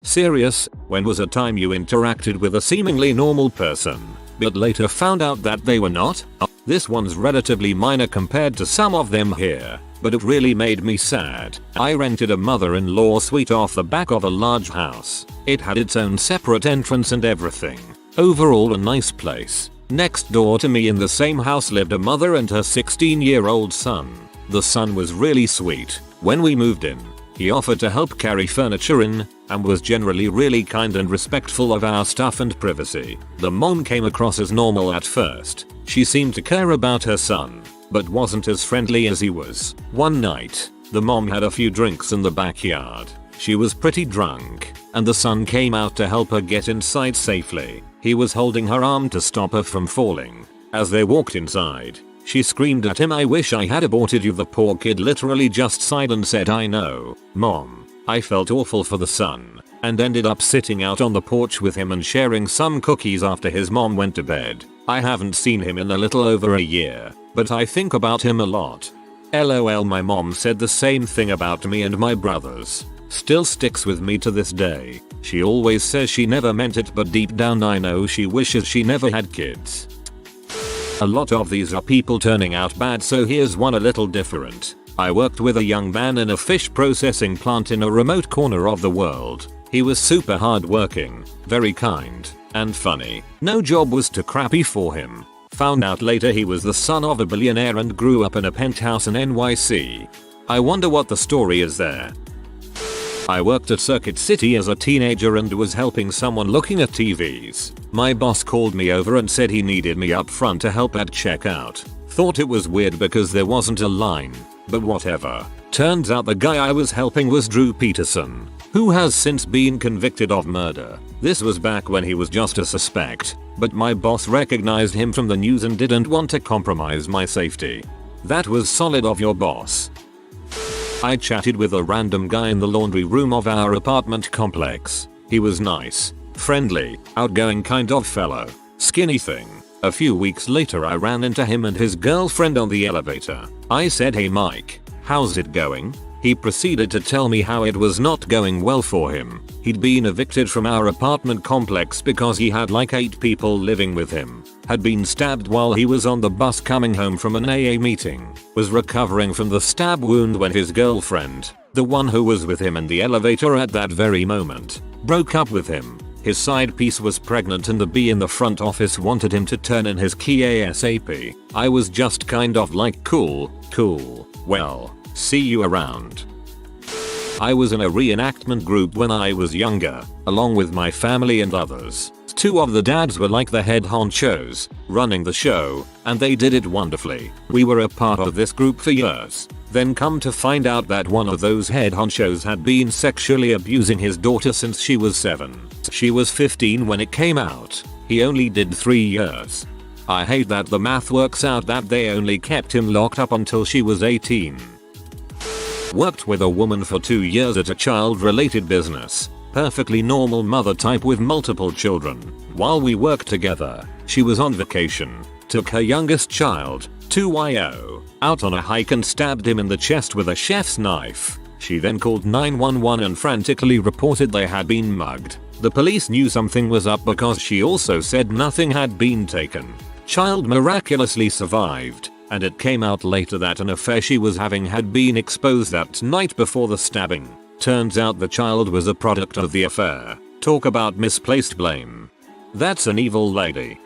Serious, when was a time you interacted with a seemingly normal person, but later found out that they were not? This one's relatively minor compared to some of them here, but it really made me sad. I rented a mother-in-law suite off the back of a large house. It had its own separate entrance and everything. Overall a nice place. Next door to me in the same house lived a mother and her 16-year-old son. The son was really sweet. When we moved in, he offered to help carry furniture in, and was generally really kind and respectful of our stuff and privacy. The mom came across as normal at first. She seemed to care about her son, but wasn't as friendly as he was. One night, the mom had a few drinks in the backyard. She was pretty drunk, and the son came out to help her get inside safely. He was holding her arm to stop her from falling. As they walked inside, she screamed at him, "I wish I had aborted you." The poor kid literally just sighed and said, "I know, Mom." I felt awful for the son, and ended up sitting out on the porch with him and sharing some cookies after his mom went to bed. I haven't seen him in a little over a year, but I think about him a lot. LOL. My mom said the same thing about me and my brothers. Still sticks with me to this day. She always says she never meant it, but deep down I know she wishes she never had kids. A lot of these are people turning out bad, so here's one a little different. I worked with a young man in a fish processing plant in a remote corner of the world. He was super hardworking, very kind, and funny. No job was too crappy for him. Found out later he was the son of a billionaire and grew up in a penthouse in NYC. I wonder what the story is there. I worked at Circuit City as a teenager and was helping someone looking at TVs. My boss called me over and said he needed me up front to help at checkout. Thought it was weird because there wasn't a line, but whatever. Turns out the guy I was helping was Drew Peterson, who has since been convicted of murder. This was back when he was just a suspect, but my boss recognized him from the news and didn't want to compromise my safety. That was solid of your boss. I chatted with a random guy in the laundry room of our apartment complex. He was nice, friendly, outgoing kind of fellow. Skinny thing. A few weeks later I ran into him and his girlfriend on the elevator. I said, "Hey Mike, how's it going?" He proceeded to tell me how it was not going well for him. He'd been evicted from our apartment complex because he had like 8 people living with him. Had been stabbed while he was on the bus coming home from an AA meeting. Was recovering from the stab wound when his girlfriend, the one who was with him in the elevator at that very moment, broke up with him. His side piece was pregnant and the bee in the front office wanted him to turn in his key ASAP. I was just kind of like, cool, well, see you around. I was in a reenactment group when I was younger, along with my family and others. 2 of the dads were like the head honchos, running the show, and they did it wonderfully. We were a part of this group for years. Then come to find out that one of those head honchos had been sexually abusing his daughter since she was 7. She was 15 when it came out. He only did 3 years. I hate that the math works out that they only kept him locked up until she was 18. Worked with a woman for 2 years at a child-related business. Perfectly normal mother type with multiple children. While we worked together, she was on vacation. Took her youngest child, 2yo, out on a hike and stabbed him in the chest with a chef's knife. She then called 911 and frantically reported they had been mugged. The police knew something was up because she also said nothing had been taken. Child miraculously survived, and it came out later that an affair she was having had been exposed that night before the stabbing. Turns out the child was a product of the affair. Talk about misplaced blame. That's an evil lady.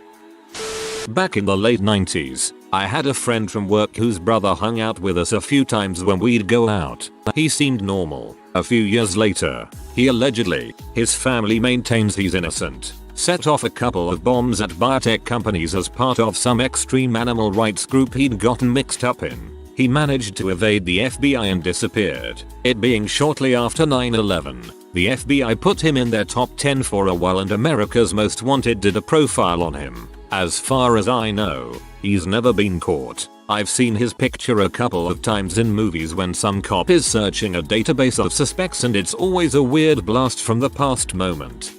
Back in the late 90s, I had a friend from work whose brother hung out with us a few times when we'd go out. He seemed normal. A few years later, his family maintains he's innocent, set off a couple of bombs at biotech companies as part of some extreme animal rights group he'd gotten mixed up in. He managed to evade the FBI and disappeared. It being shortly after 9/11, the FBI put him in their top 10 for a while and America's Most Wanted did a profile on him. As far as I know, he's never been caught. I've seen his picture a couple of times in movies when some cop is searching a database of suspects and it's always a weird blast from the past moment.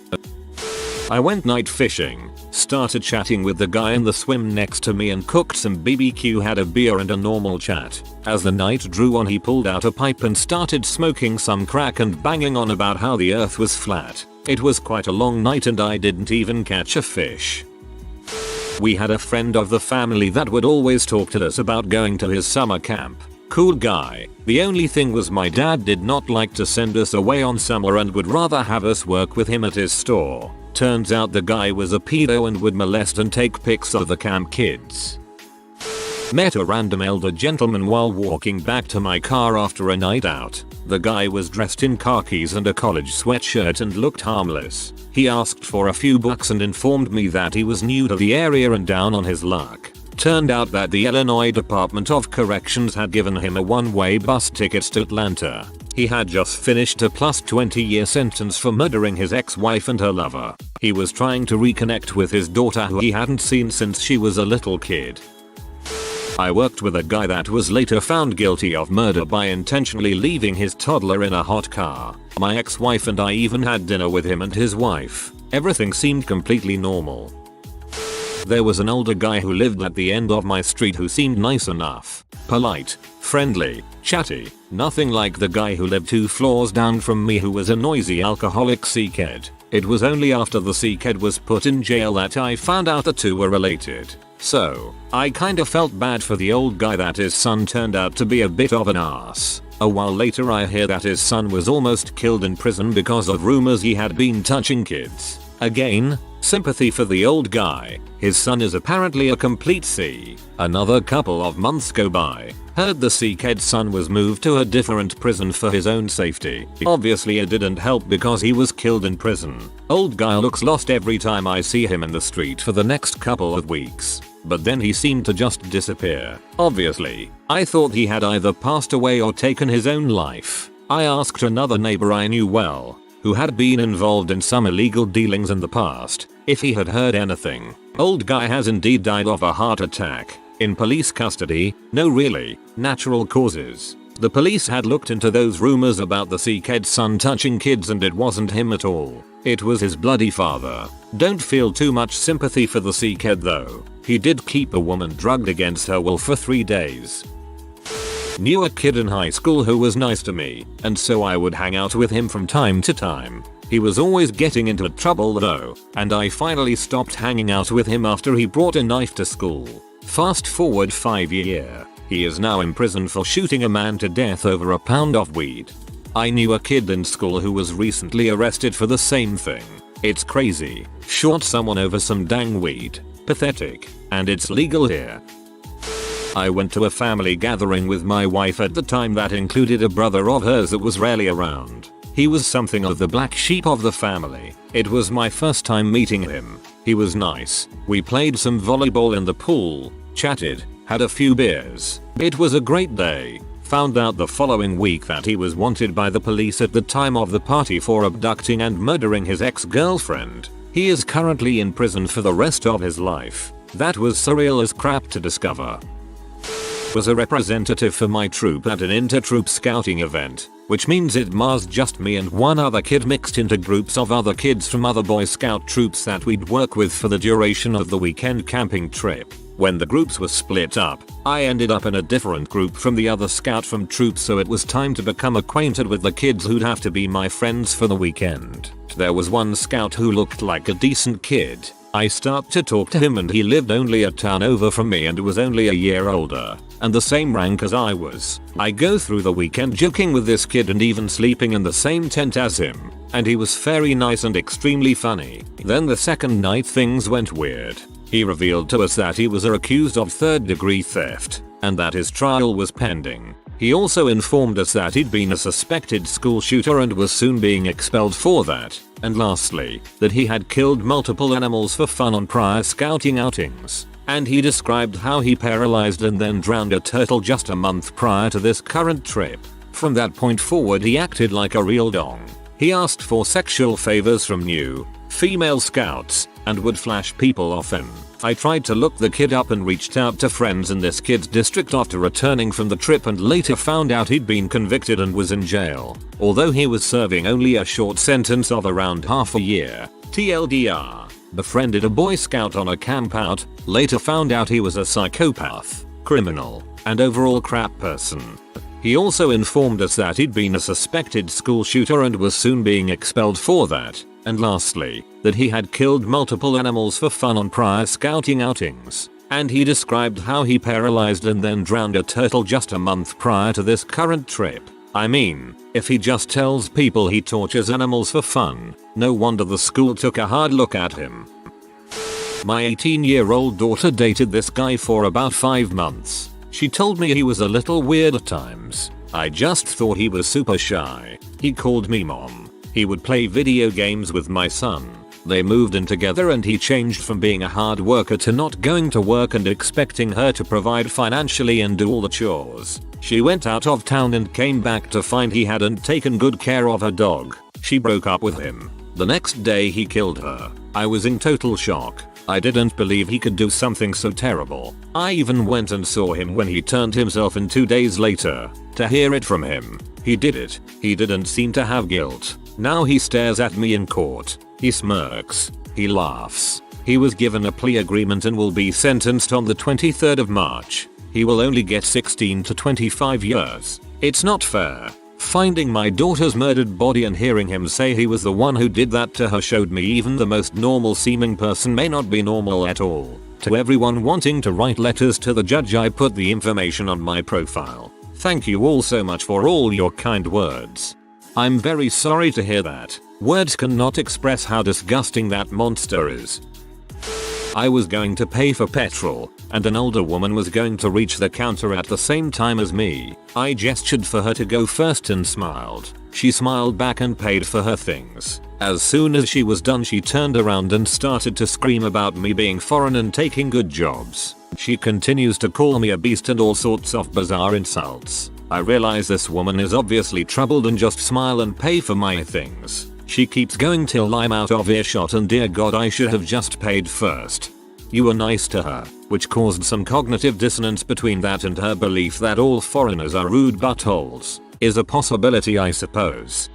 I went night fishing, started chatting with the guy in the swim next to me and cooked some BBQ, had a beer and a normal chat. As the night drew on he pulled out a pipe and started smoking some crack and banging on about how the earth was flat. It was quite a long night and I didn't even catch a fish. We had a friend of the family that would always talk to us about going to his summer camp. Cool guy. The only thing was my dad did not like to send us away on summer and would rather have us work with him at his store. Turns out the guy was a pedo and would molest and take pics of the camp kids. Met a random elder gentleman while walking back to my car after a night out. The guy was dressed in khakis and a college sweatshirt and looked harmless. He asked for a few bucks and informed me that he was new to the area and down on his luck. Turned out that the Illinois Department of Corrections had given him a one-way bus ticket to Atlanta. He had just finished a plus 20-year sentence for murdering his ex-wife and her lover. He was trying to reconnect with his daughter who he hadn't seen since she was a little kid. I worked with a guy that was later found guilty of murder by intentionally leaving his toddler in a hot car. My ex-wife and I even had dinner with him and his wife. Everything seemed completely normal. There was an older guy who lived at the end of my street who seemed nice enough. Polite, friendly, chatty, nothing like the guy who lived 2 floors down from me who was a noisy alcoholic seakhead. It was only after the seakhead was put in jail that I found out the two were related. So, I kinda felt bad for the old guy that his son turned out to be a bit of an ass. A while later I hear that his son was almost killed in prison because of rumors he had been touching kids. Again, sympathy for the old guy. His son is apparently a complete C. Another couple of months go by. Heard the seakhead son was moved to a different prison for his own safety. Obviously it didn't help because he was killed in prison. Old guy looks lost every time I see him in the street for the next couple of weeks. But then he seemed to just disappear. Obviously, I thought he had either passed away or taken his own life. I asked another neighbor I knew well, who had been involved in some illegal dealings in the past, if he had heard anything. Old guy has indeed died of a heart attack. In police custody? No really. Natural causes. The police had looked into those rumors about the seakhead son touching kids and it wasn't him at all. It was his bloody father. Don't feel too much sympathy for the seakhead though. He did keep a woman drugged against her will for 3 days. Knew a kid in high school who was nice to me, and so I would hang out with him from time to time. He was always getting into trouble though, and I finally stopped hanging out with him after he brought a knife to school. Fast forward 5 years. He is now in prison for shooting a man to death over a pound of weed. I knew a kid in school who was recently arrested for the same thing. It's crazy. Shot someone over some dang weed. Pathetic. And it's legal here. I went to a family gathering with my wife at the time that included a brother of hers that was rarely around. He was something of the black sheep of the family. It was my first time meeting him. He was nice. We played some volleyball in the pool, chatted, had a few beers. It was a great day. Found out the following week that he was wanted by the police at the time of the party for abducting and murdering his ex-girlfriend. He is currently in prison for the rest of his life. That was surreal as crap to discover. Was a representative for my troop at an inter-troop scouting event, which means it was just me and one other kid mixed into groups of other kids from other Boy Scout troops that we'd work with for the duration of the weekend camping trip. When the groups were split up, I ended up in a different group from the other scout from troop, so it was time to become acquainted with the kids who'd have to be my friends for the weekend. There was one scout who looked like a decent kid. I started to talk to him and he lived only a town over from me and was only a year older, and the same rank as I was. I go through the weekend joking with this kid and even sleeping in the same tent as him, and he was very nice and extremely funny. Then the second night things went weird. He revealed to us that he was accused of third-degree theft, and that his trial was pending. He also informed us that he'd been a suspected school shooter and was soon being expelled for that, and lastly, that he had killed multiple animals for fun on prior scouting outings. And he described how he paralyzed and then drowned a turtle just a month prior to this current trip. From that point forward he acted like a real dong. He asked for sexual favors from new, female scouts, and would flash people often. I tried to look the kid up and reached out to friends in this kid's district after returning from the trip and later found out he'd been convicted and was in jail, although he was serving only a short sentence of around half a year. TLDR. Befriended a Boy Scout on a camp out, later found out he was a psychopath, criminal, and overall crap person. He also informed us that he'd been a suspected school shooter and was soon being expelled for that, and lastly, that he had killed multiple animals for fun on prior scouting outings. And he described how he paralyzed and then drowned a turtle just a month prior to this current trip. I mean, if he just tells people he tortures animals for fun, no wonder the school took a hard look at him. My 18-year-old daughter dated this guy for about 5 months. She told me he was a little weird at times. I just thought he was super shy. He called me mom. He would play video games with my son. They moved in together and he changed from being a hard worker to not going to work and expecting her to provide financially and do all the chores. She went out of town and came back to find he hadn't taken good care of her dog. She broke up with him. The next day he killed her. I was in total shock. I didn't believe he could do something so terrible. I even went and saw him when he turned himself in 2 days later. To hear it from him, he did it. He didn't seem to have guilt. Now he stares at me in court. He smirks. He laughs. He was given a plea agreement and will be sentenced on the 23rd of March. He will only get 16 to 25 years. It's not fair. Finding my daughter's murdered body and hearing him say he was the one who did that to her showed me even the most normal seeming person may not be normal at all. To everyone wanting to write letters to the judge, I put the information on my profile. Thank you all so much for all your kind words. I'm very sorry to hear that. Words cannot express how disgusting that monster is. I was going to pay for petrol, and an older woman was going to reach the counter at the same time as me. I gestured for her to go first and smiled. She smiled back and paid for her things. As soon as she was done, she turned around and started to scream about me being foreign and taking good jobs. She continues to call me a beast and all sorts of bizarre insults. I realize this woman is obviously troubled and just smile and pay for my things. She keeps going till I'm out of earshot, and dear God, I should have just paid first. You were nice to her, which caused some cognitive dissonance between that and her belief that all foreigners are rude buttholes. Is a possibility, I suppose.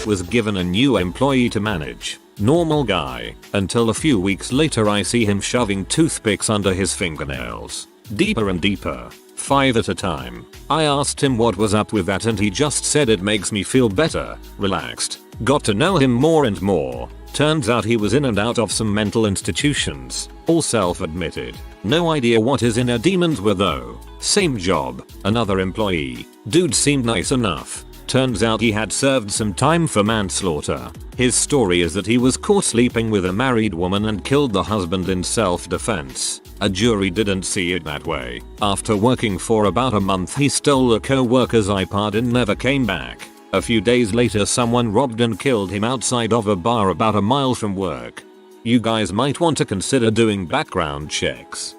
Was given a new employee to manage. Normal guy, until a few weeks later I see him shoving toothpicks under his fingernails. Deeper and deeper. 5 at a time. I asked him what was up with that and he just said it makes me feel better, relaxed. Got to know him more and more. Turns out he was in and out of some mental institutions, all self-admitted. No idea what his inner demons were though. Same job, another employee. Dude seemed nice enough. Turns out he had served some time for manslaughter. His story is that he was caught sleeping with a married woman and killed the husband in self-defense. A jury didn't see it that way. After working for about a month, he stole a co-worker's iPod and never came back. A few days later, someone robbed and killed him outside of a bar about a mile from work. You guys might want to consider doing background checks.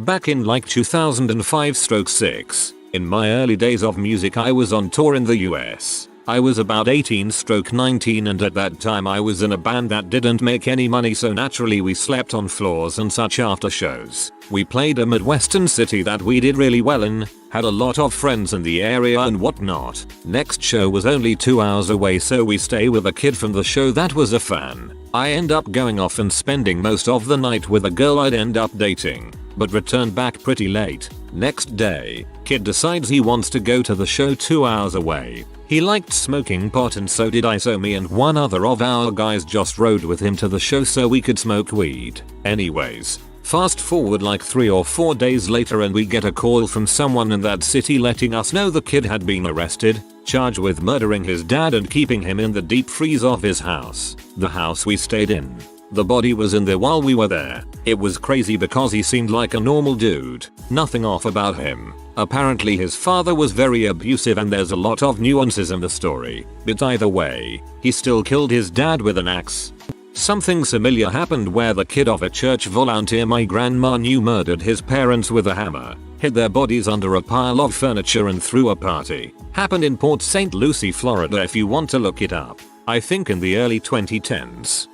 Back in like 2005/6, in my early days of music, I was on tour in the US. I was about 18/19 and at that time I was in a band that didn't make any money, so naturally we slept on floors and such after shows. We played a Midwestern city that we did really well in, had a lot of friends in the area and whatnot. Next show was only 2 hours away, so we stay with a kid from the show that was a fan. I end up going off and spending most of the night with a girl I'd end up dating, but returned back pretty late. Next day, kid decides he wants to go to the show 2 hours away. He liked smoking pot and so did I, so me and one other of our guys just rode with him to the show so we could smoke weed. Anyways, fast forward like 3 or 4 days later and we get a call from someone in that city letting us know the kid had been arrested, charged with murdering his dad and keeping him in the deep freeze of his house. The house we stayed in. The body was in there while we were there. It was crazy because he seemed like a normal dude. Nothing off about him. Apparently his father was very abusive and there's a lot of nuances in the story. But either way, he still killed his dad with an axe. Something similar happened where the kid of a church volunteer my grandma knew murdered his parents with a hammer, hid their bodies under a pile of furniture and threw a party. Happened in Port St. Lucie, Florida if you want to look it up. I think in the early 2010s.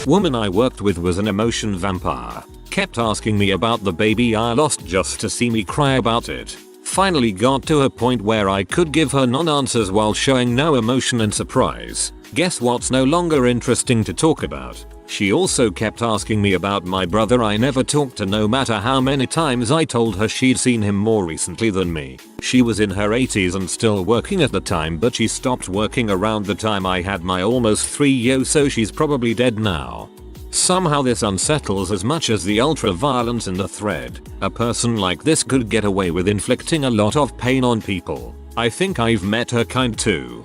Woman I worked with was an emotion vampire. Kept asking me about the baby I lost just to see me cry about it. Finally got to a point where I could give her non-answers while showing no emotion and surprise. Guess what's no longer interesting to talk about? She also kept asking me about my brother I never talked to, no matter how many times I told her she'd seen him more recently than me. She was in her 80s and still working at the time, but she stopped working around the time I had my almost 3-year, so she's probably dead now. Somehow this unsettles as much as the ultra-violence in the thread. A person like this could get away with inflicting a lot of pain on people. I think I've met her kind too.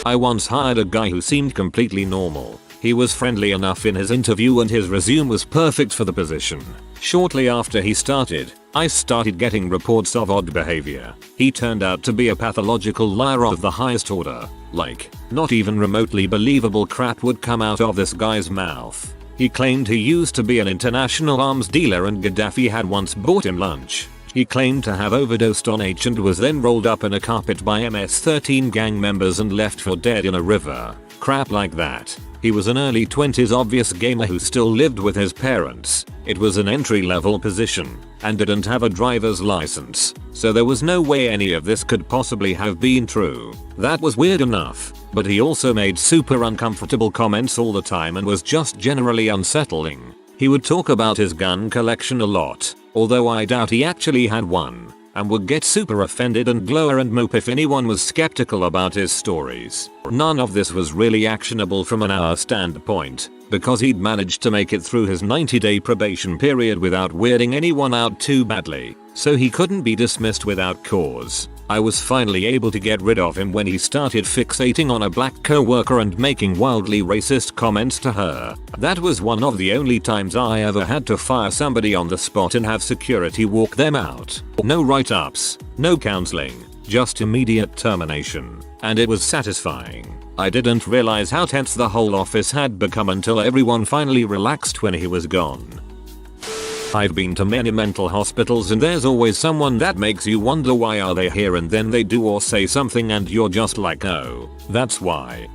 I once hired a guy who seemed completely normal. He was friendly enough in his interview and his resume was perfect for the position. Shortly after he started, I started getting reports of odd behavior. He turned out to be a pathological liar of the highest order. Like, not even remotely believable crap would come out of this guy's mouth. He claimed he used to be an international arms dealer and Gaddafi had once bought him lunch. He claimed to have overdosed on H and was then rolled up in a carpet by MS-13 gang members and left for dead in a river. Crap like that. He was an early 20s obvious gamer who still lived with his parents. It was an entry-level position and didn't have a driver's license, so there was no way any of this could possibly have been true. That was weird enough, but he also made super uncomfortable comments all the time and was just generally unsettling. He would talk about his gun collection a lot, although I doubt he actually had one, and would get super offended and glower and mope if anyone was skeptical about his stories. None of this was really actionable from an hour standpoint, because he'd managed to make it through his 90-day probation period without weirding anyone out too badly, so he couldn't be dismissed without cause. I was finally able to get rid of him when he started fixating on a black coworker and making wildly racist comments to her. That was one of the only times I ever had to fire somebody on the spot and have security walk them out. No write-ups, no counseling, just immediate termination. And it was satisfying. I didn't realize how tense the whole office had become until everyone finally relaxed when he was gone. I've been to many mental hospitals and there's always someone that makes you wonder why are they here, and then they do or say something and you're just like, oh, that's why.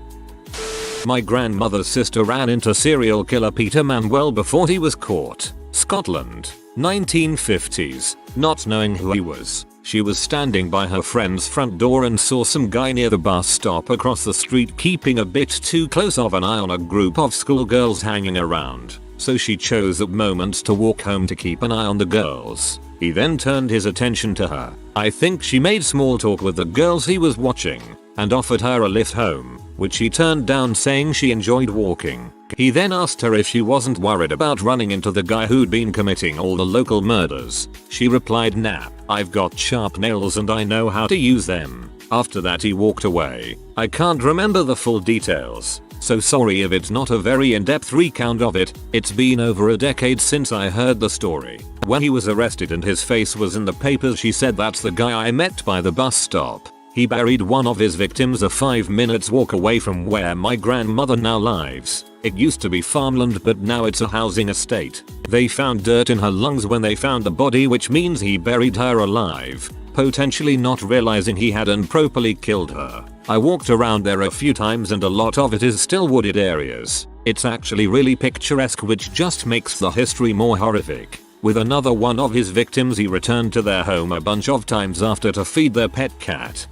My grandmother's sister ran into serial killer Peter Manuel before he was caught. Scotland, 1950s. Not knowing who he was, she was standing by her friend's front door and saw some guy near the bus stop across the street keeping a bit too close of an eye on a group of schoolgirls hanging around. So she chose that moment to walk home to keep an eye on the girls. He then turned his attention to her. I think she made small talk with the girls he was watching and offered her a lift home, which she turned down, saying she enjoyed walking. He then asked her if she wasn't worried about running into the guy who'd been committing all the local murders. She replied, nah, I've got sharp nails and I know how to use them. After that he walked away. I can't remember the full details, so sorry if it's not a very in-depth recount of it. It's been over a decade since I heard the story. When he was arrested and his face was in the papers, she said, that's the guy I met by the bus stop. He buried one of his victims a 5 minutes walk away from where my grandmother now lives. It used to be farmland but now it's a housing estate. They found dirt in her lungs when they found the body, which means he buried her alive, potentially not realizing he hadn't properly killed her. I walked around there a few times and a lot of it is still wooded areas. It's actually really picturesque, which just makes the history more horrific. With another one of his victims, he returned to their home a bunch of times after to feed their pet cat.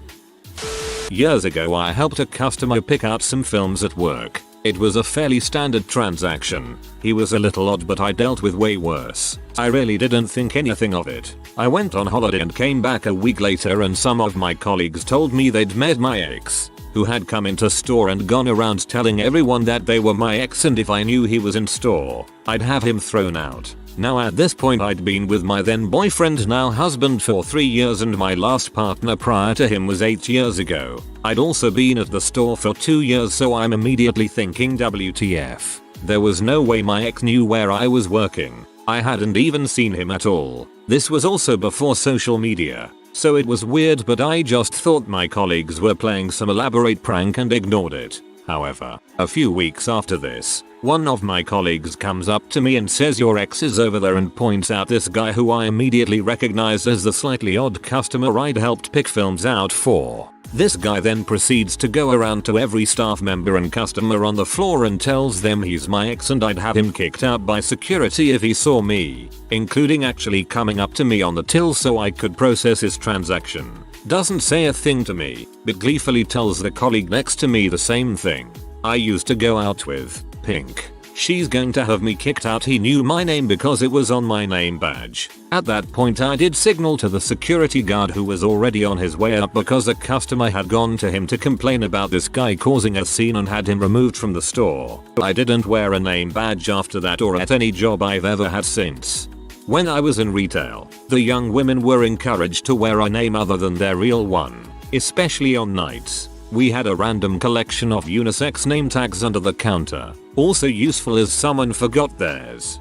Years ago I helped a customer pick out some films at work. It was a fairly standard transaction. He was a little odd but I dealt with way worse. I really didn't think anything of it. I went on holiday and came back a week later and some of my colleagues told me they'd met my ex, who had come into store and gone around telling everyone that they were my ex and if I knew he was in store, I'd have him thrown out. Now at this point I'd been with my then boyfriend, now husband, for 3 years and my last partner prior to him was 8 years ago. I'd also been at the store for 2 years, so I'm immediately thinking WTF. There was no way my ex knew where I was working. I hadn't even seen him at all. This was also before social media, so it was weird, but I just thought my colleagues were playing some elaborate prank and ignored it. However, a few weeks after this, one of my colleagues comes up to me and says your ex is over there and points out this guy who I immediately recognized as the slightly odd customer I'd helped pick films out for. This guy then proceeds to go around to every staff member and customer on the floor and tells them he's my ex and I'd have him kicked out by security if he saw me, including actually coming up to me on the till so I could process his transaction. Doesn't say a thing to me, but gleefully tells the colleague next to me the same thing. I used to go out with Pink. She's going to have me kicked out. He knew my name because it was on my name badge. At that point I did signal to the security guard who was already on his way up because a customer had gone to him to complain about this guy causing a scene and had him removed from the store. I didn't wear a name badge after that or at any job I've ever had since. When I was in retail, the young women were encouraged to wear a name other than their real one, especially on nights. We had a random collection of unisex name tags under the counter, also useful as someone forgot theirs.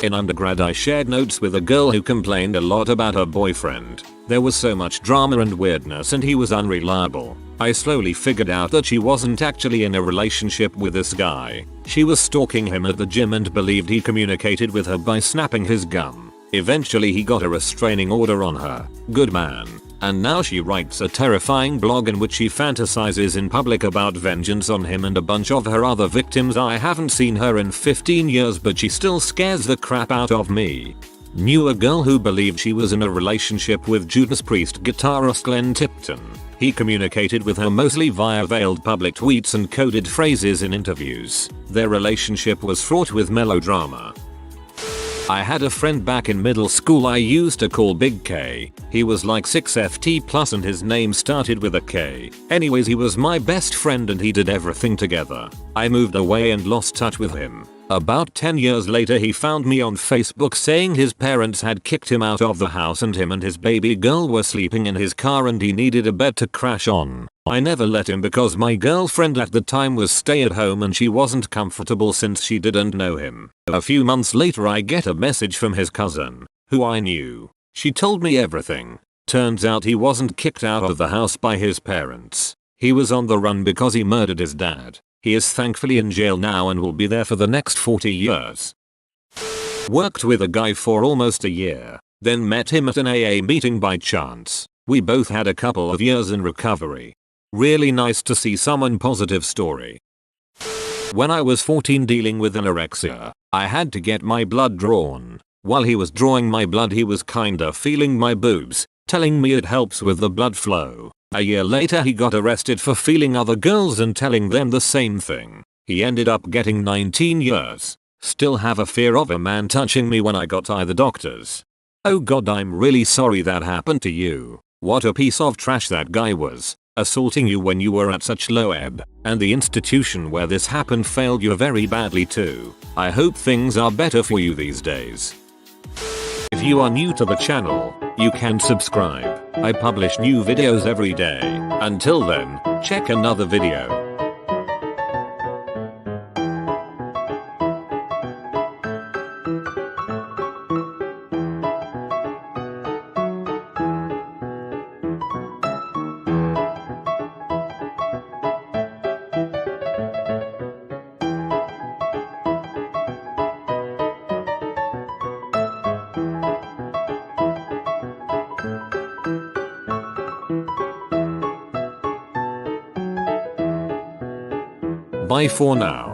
In undergrad I shared notes with a girl who complained a lot about her boyfriend. There was so much drama and weirdness and he was unreliable. I slowly figured out that she wasn't actually in a relationship with this guy. She was stalking him at the gym and believed he communicated with her by snapping his gum. Eventually he got a restraining order on her. Good man. And now she writes a terrifying blog in which she fantasizes in public about vengeance on him and a bunch of her other victims. I haven't seen her in 15 years but she still scares the crap out of me. Knew a girl who believed she was in a relationship with Judas Priest guitarist Glenn Tipton. He communicated with her mostly via veiled public tweets and coded phrases in interviews. Their relationship was fraught with melodrama. I had a friend back in middle school I used to call Big K. He was like 6FT plus and his name started with a K. Anyways, he was my best friend and he did everything together. I moved away and lost touch with him. About 10 years later he found me on Facebook saying his parents had kicked him out of the house and him and his baby girl were sleeping in his car and he needed a bed to crash on. I never let him because my girlfriend at the time was stay at home and she wasn't comfortable since she didn't know him. A few months later I get a message from his cousin, who I knew. She told me everything. Turns out he wasn't kicked out of the house by his parents. He was on the run because he murdered his dad. He is thankfully in jail now and will be there for the next 40 years. Worked with a guy for almost a year, then met him at an AA meeting by chance. We both had a couple of years in recovery. Really nice to see someone positive story. When I was 14 dealing with anorexia, I had to get my blood drawn. While he was drawing my blood he was kinda feeling my boobs, telling me it helps with the blood flow. A year later he got arrested for feeling other girls and telling them the same thing. He ended up getting 19 years. Still have a fear of a man touching me when I got to the doctors. Oh god, I'm really sorry that happened to you. What a piece of trash that guy was. Assaulting you when you were at such low ebb, and the institution where this happened failed you very badly too. I hope things are better for you these days. If you are new to the channel, you can subscribe. I publish new videos every day. Until then, check another video. Bye for now.